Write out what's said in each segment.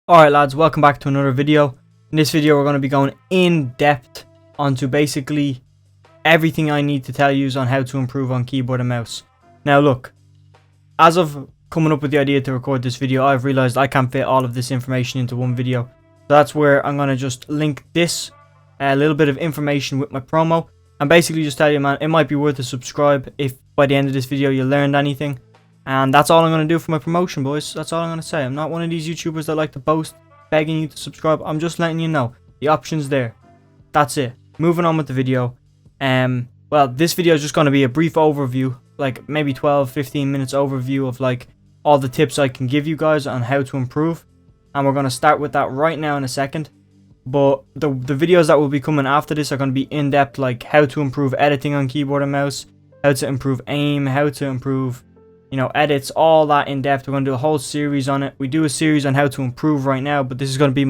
Alright lads, welcome back to another video. In this video we're going to be going in depth onto basically everything I need to tell you on how to improve on keyboard and mouse. Now look, as of coming up with the idea to record this video, I've realized I can't fit all of this information into one video. So that's where I'm going to just link this, a little bit of information with my promo, and basically just tell you, man, it might be worth a subscribe if by the end of this video you learned anything. And that's all I'm going to do for my promotion, boys. That's all I'm going to say. I'm not one of these YouTubers that like to boast, begging you to subscribe. I'm just letting you know. The option's there. That's it. Moving on with the video. Well, this video is just going to be a brief overview. Like, maybe 12-15 minutes overview of, like, all the tips I can give you guys on how to improve. And we're going to start with that right now in a second. But the videos that will be coming after this are going to be in-depth, like how to improve editing on keyboard and mouse, how to improve aim, how to improve, you know, edits, all that in depth. We're going to do a whole series on it. We do a series on how to improve right now, but this is going to be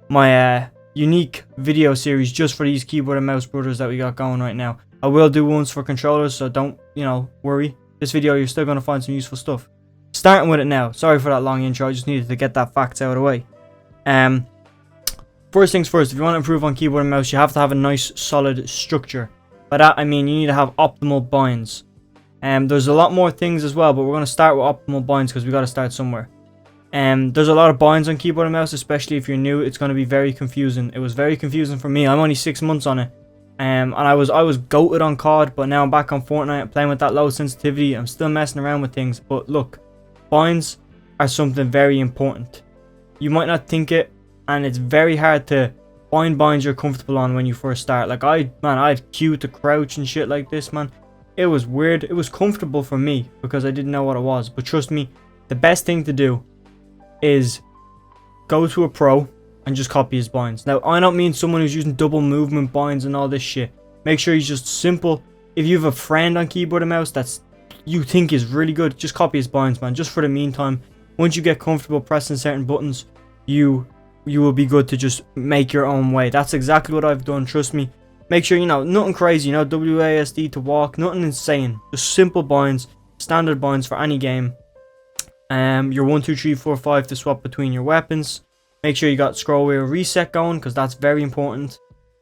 my unique video series just for these keyboard and mouse brothers that we got going right now. I will do ones for controllers, so don't, you know, worry. This video you're still going to find some useful stuff. Starting with it now. Sorry for that long intro, I just needed to get that facts out of the way. First things first, if you want to improve on keyboard and mouse, you have to have a nice solid structure. By that I mean you need to have optimal binds. There's a lot more things as well, but we're going to start with optimal binds because we got to start somewhere. There's a lot of binds on keyboard and mouse, especially if you're new. It's going to be very confusing. It was very confusing for me. I'm only 6 months on it, and I was goated on COD, but now I'm back on Fortnite. I'm playing with that low sensitivity. I'm still messing around with things, but look, binds are something very important. You might not think it, and it's very hard to find binds you're comfortable on when you first start. Like I had Q to crouch and shit like this, man. It was weird. It was comfortable for me because I didn't know what it was. But trust me, the best thing to do is go to a pro and just copy his binds. Now, I don't mean someone who's using double movement binds and all this shit. Make sure he's just simple. If you have a friend on keyboard and mouse that's you think is really good, just copy his binds, man. Just for the meantime. Once you get comfortable pressing certain buttons, you will be good to just make your own way. That's exactly what I've done. Trust me. Make sure, you know, nothing crazy, you know, WASD to walk, nothing insane. Just simple binds, standard binds for any game. Your 1, 2, 3, 4, 5 to swap between your weapons. Make sure you got scroll wheel reset going, because that's very important.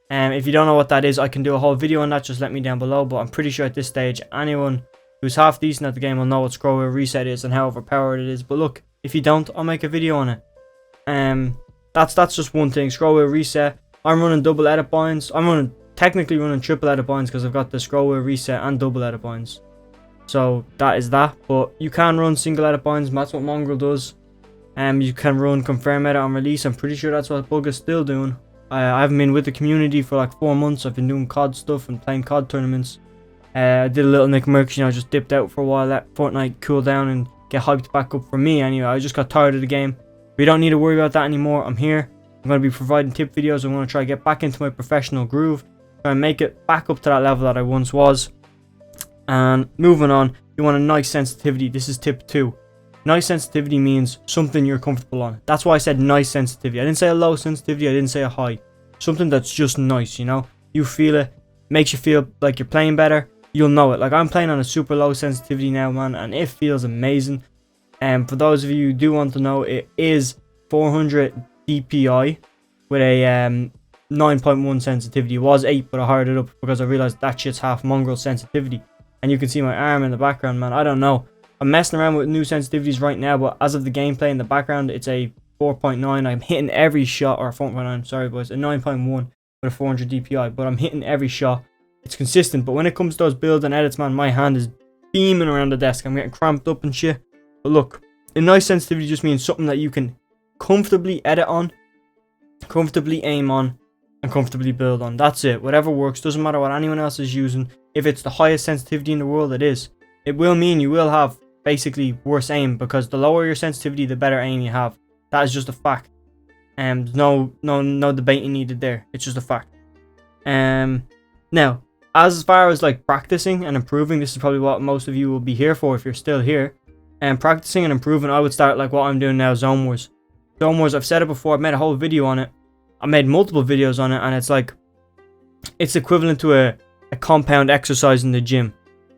If you don't know what that is, I can do a whole video on that, just let me down below. But I'm pretty sure at this stage, anyone who's half decent at the game will know what scroll wheel reset is and how overpowered it is. But look, if you don't, I'll make a video on it. That's just one thing, scroll wheel reset. I'm running double edit binds. I'm technically running triple edit binds because I've got the scroll wheel reset and double edit binds. So that is that. But you can run single edit binds, and that's what Mongrel does. You can run confirm edit on release. I'm pretty sure that's what Bug is still doing. I haven't been with the community for like 4 months. I've been doing COD stuff and playing COD tournaments. I did a little Nick Mercs, you know, just dipped out for a while, let Fortnite cool down and get hyped back up for me anyway. I just got tired of the game. We don't need to worry about that anymore. I'm here. I'm going to be providing tip videos. I'm going to try to get back into my professional groove. Try and make it back up to that level that I once was. And moving on, you want a nice sensitivity. This is tip 2. Nice sensitivity means something you're comfortable on. That's why I said nice sensitivity. I didn't say a low sensitivity. I didn't say a high. Something that's just nice, you know. You feel it. Makes you feel like you're playing better. You'll know it. Like I'm playing on a super low sensitivity now, man. And it feels amazing. And for those of you who do want to know, it is 400 DPI with a 9.1 sensitivity. It was 8, but I hired it up because I realized that shit's half Mongrel sensitivity. And you can see my arm in the background, man. I don't know. I'm messing around with new sensitivities right now, but as of the gameplay in the background, it's a 4.9. I'm hitting every shot, or 4.9, sorry boys, a 9.1 with a 400 DPI, but I'm hitting every shot. It's consistent, but when it comes to those builds and edits, man, my hand is beaming around the desk. I'm getting cramped up and shit. But look, a nice sensitivity just means something that you can comfortably edit on, comfortably aim on, and comfortably build on. That's it. Whatever works. Doesn't matter what anyone else is using. If it's the highest sensitivity in the world, it is. It will mean you will have basically worse aim, because the lower your sensitivity, the better aim you have. That is just a fact. There's no debating needed there. It's just a fact. Now, as far as like practicing and improving, this is probably what most of you will be here for if you're still here. And practicing and improving, I would start like what I'm doing now, Zone Wars. Zone Wars, I've said it before, I've made a whole video on it. I made multiple videos on it, and it's like, it's equivalent to a compound exercise in the gym.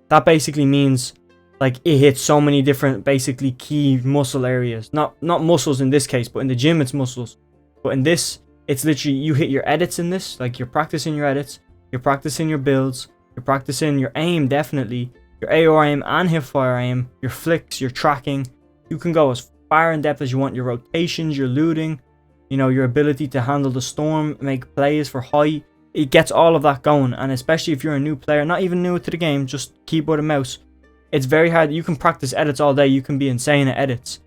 That basically means like it hits so many different basically key muscle areas. Not muscles in this case, but in the gym it's muscles. But in this, it's literally you hit your edits in this. Like you're practicing your edits, you're practicing your builds, you're practicing your aim definitely, your AOR aim and hipfire aim, your flicks, your tracking. You can go as far in depth as you want. Your rotations, your looting, you know, your ability to handle the storm, make plays for height. It gets all of that going, and especially if you're a new player, not even new to the game, just keyboard and mouse. It's very hard. You can practice edits all day. You can be insane at edits.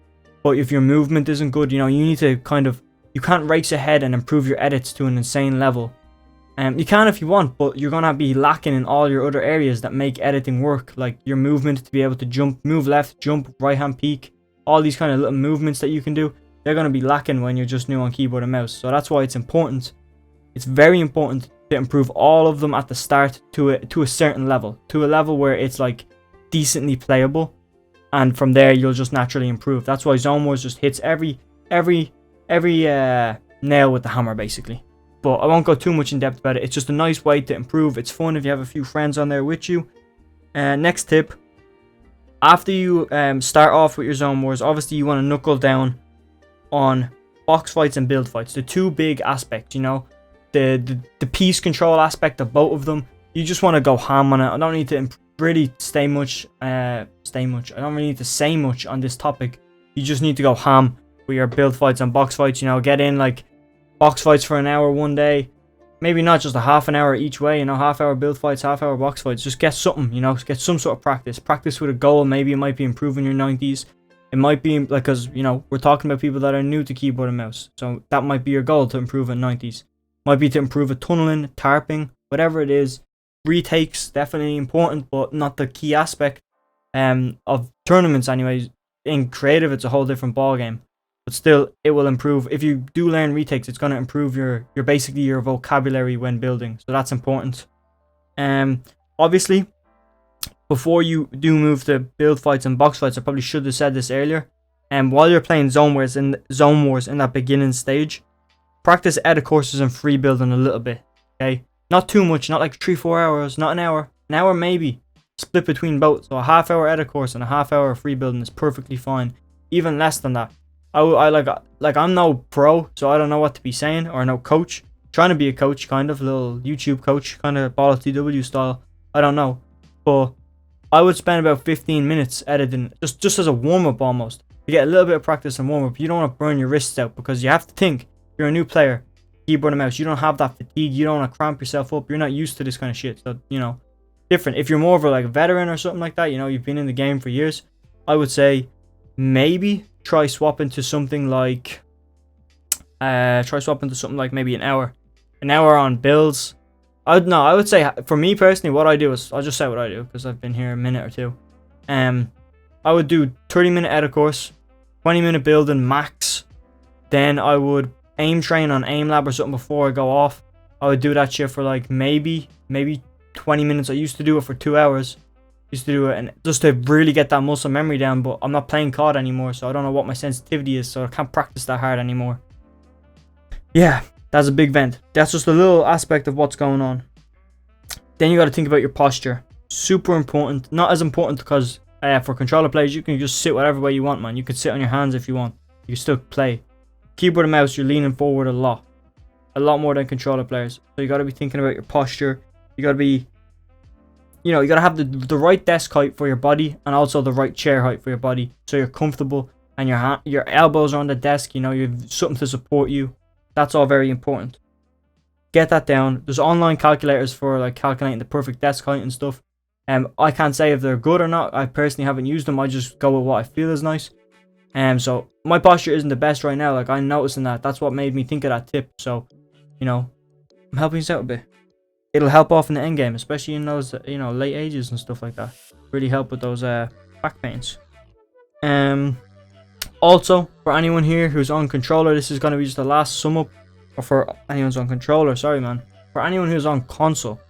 But if your movement isn't good, you know, you need to kind of... You can't race ahead and improve your edits to an insane level. You can if you want, but you're going to be lacking in all your other areas that make editing work. Like your movement to be able to jump, move left, jump, right hand peek. All these kind of little movements that you can do. They're going to be lacking when you're just new on keyboard and mouse. So that's why it's important. It's very important to improve all of them at the start to a certain level. To a level where it's like... decently playable, and from there you'll just naturally improve. That's why Zone Wars just hits every nail with the hammer basically. But I won't go too much in depth about it. It's just a nice way to improve. It's fun if you have a few friends on there with you. Next tip, after you start off with your Zone Wars, obviously you want to knuckle down on box fights and build fights, the two big aspects, you know, the piece control aspect of both of them. You just want to go ham on it. I don't need to really I don't really need to say much on this topic. You just need to go ham with your build fights and box fights. You know, get in like box fights for an hour one day, maybe not just a half an hour each way, you know, half hour build fights, half hour box fights. Just get something, you know, get some sort of practice with a goal. Maybe it might be improving your 90s. It might be like, because you know, we're talking about people that are new to keyboard and mouse, so that might be your goal, to improve in 90s. Might be to improve at tunneling, tarping, whatever it is. Retakes definitely important, but not the key aspect of tournaments anyways. In creative it's a whole different ball game, but still it will improve. If you do learn retakes, it's going to improve your basically your vocabulary when building, so that's important. Obviously before you do move to build fights and box fights, I probably should have said this earlier, while you're playing Zone Wars in that beginning stage, practice edit courses and free building a little bit, okay? Not too much, not like 3-4 hours, not an hour. An hour maybe. Split between both. So a half hour edit course and a half hour free building is perfectly fine. Even less than that. I like I'm no pro, so I don't know what to be saying, or no coach. Trying to be a coach, kind of, little YouTube coach, kind of Ball of TW style. I don't know. But I would spend about 15 minutes editing, just as a warm-up almost. To get a little bit of practice and warm-up. You don't want to burn your wrists out, because you have to think, you're a new player. Keyboard and mouse, you don't have that fatigue, you don't want to cramp yourself up, you're not used to this kind of shit, so you know, different. If you're more of a like veteran or something like that, you know, you've been in the game for years, I would say maybe try swapping to something like maybe an hour on builds. I would say for me personally, what I do is, I'll just say what I do because I've been here a minute or two. I would do 30-minute edit course, 20-minute building max, then I would aim train on aim lab or something before I go off. I would do that shit for like maybe 20 minutes. I used to do it for 2 hours. Used to do it and just to really get that muscle memory down, but I'm not playing COD anymore, so I don't know what my sensitivity is, so I can't practice that hard anymore. Yeah, that's a big vent. That's just a little aspect of what's going on. Then you got to think about your posture. Super important. Not as important because for controller players, you can just sit whatever way you want, man. You can sit on your hands if you want. You can still play. Keyboard and mouse, you're leaning forward a lot more than controller players, so you got to be thinking about your posture. You got to be, you know, you got to have the right desk height for your body, and also the right chair height for your body, so you're comfortable and your elbows are on the desk, you know, you have something to support you. That's all very important. Get that down. There's online calculators for like calculating the perfect desk height and stuff. I can't say if they're good or not. I personally haven't used them. I just go with what I feel is nice. So my posture isn't the best right now, like I'm noticing that. That's what made me think of that tip, so you know, I'm helping you out a bit. It'll help off in the end game, especially in those, you know, late ages and stuff like that. Really help with those back pains. Also, for anyone here who's on controller, this is going to be just the last sum up. Or for anyone who's on controller, sorry man. For anyone who's on console,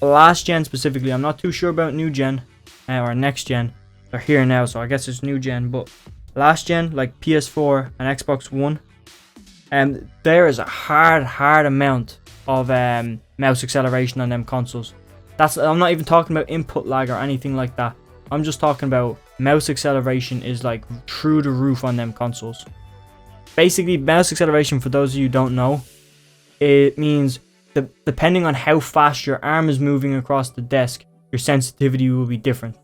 last gen specifically, I'm not too sure about new gen or next gen. They're here now, so I guess it's new gen, but last gen, like PS4 and Xbox One, there is a hard amount of mouse acceleration on them consoles. I'm not even talking about input lag or anything like that. I'm just talking about mouse acceleration is like through the roof on them consoles. Basically, mouse acceleration, for those of you who don't know, it means depending on how fast your arm is moving across the desk, your sensitivity will be different.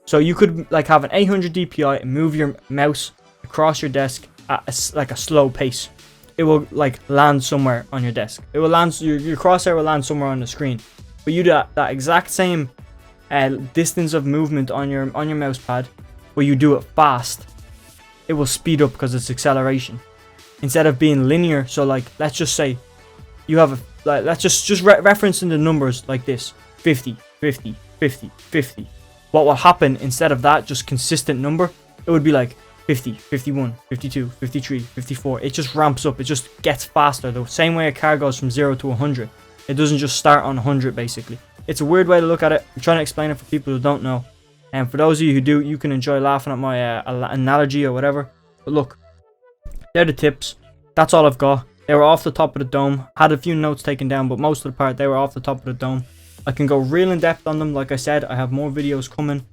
So you could like have an 800 DPI and move your mouse across your desk at like a slow pace. It will like land somewhere on your desk. It will land, your crosshair will land somewhere on the screen. But you do that exact same distance of movement on your mouse pad, where you do it fast, it will speed up because it's acceleration. Instead of being linear, so like let's just say you have let's just referencing the numbers like this: 50, 50, 50, 50. What will happen instead of that just consistent number? It would be like 50, 51, 52, 53, 54. It just ramps up. It just gets faster. The same way a car goes from 0 to 100. It doesn't just start on 100 basically. It's a weird way to look at it. I'm trying to explain it for people who don't know. And for those of you who do, you can enjoy laughing at my analogy or whatever. But look, they're the tips. That's all I've got. They were off the top of the dome. Had a few notes taken down, but most of the part they were off the top of the dome. I can go real in depth on them. Like I said, I have more videos coming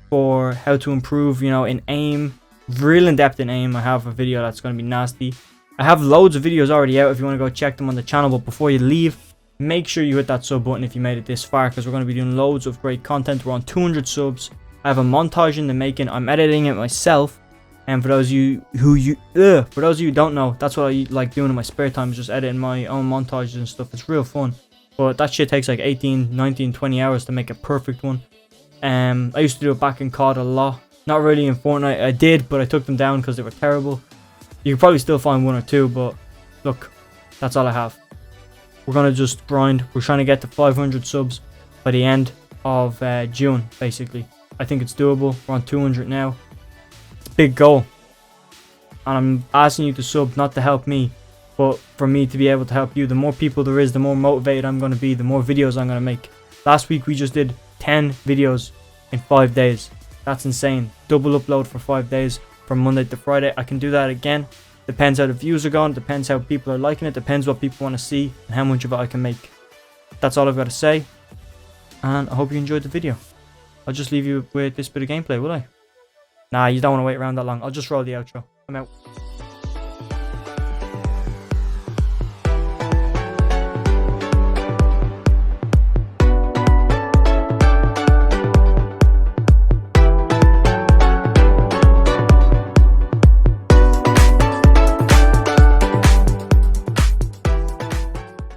for how to improve, you know, in aim. Real in depth in aim. I have a video that's going to be nasty. I have loads of videos already out if you want to go check them on the channel. But before you leave, make sure you hit that sub button if you made it this far, because we're going to be doing loads of great content. We're on 200 subs. I have a montage in the making. I'm editing it myself. And for those of you who don't know, that's what I like doing in my spare time, is just editing my own montages and stuff. It's real fun. But that shit takes like 18, 19, 20 hours to make a perfect one. I used to do it back in COD a lot. Not really in Fortnite. I did, but I took them down because they were terrible. You can probably still find one or two, but look, that's all I have. We're going to just grind. We're trying to get to 500 subs by the end of June, basically. I think it's doable. We're on 200 now. It's a big goal. And I'm asking you to sub, not to help me, but for me to be able to help you. The more people there is, the more motivated I'm going to be, the more videos I'm going to make. Last week we just did 10 videos in 5 days. That's insane. Double upload for 5 days from Monday to Friday. I can do that again. Depends how the views are going. Depends how people are liking it. Depends what people want to see and how much of it I can make. That's all I've got to say. And I hope you enjoyed the video. I'll just leave you with this bit of gameplay, will I? Nah, you don't want to wait around that long. I'll just roll the outro. I'm out.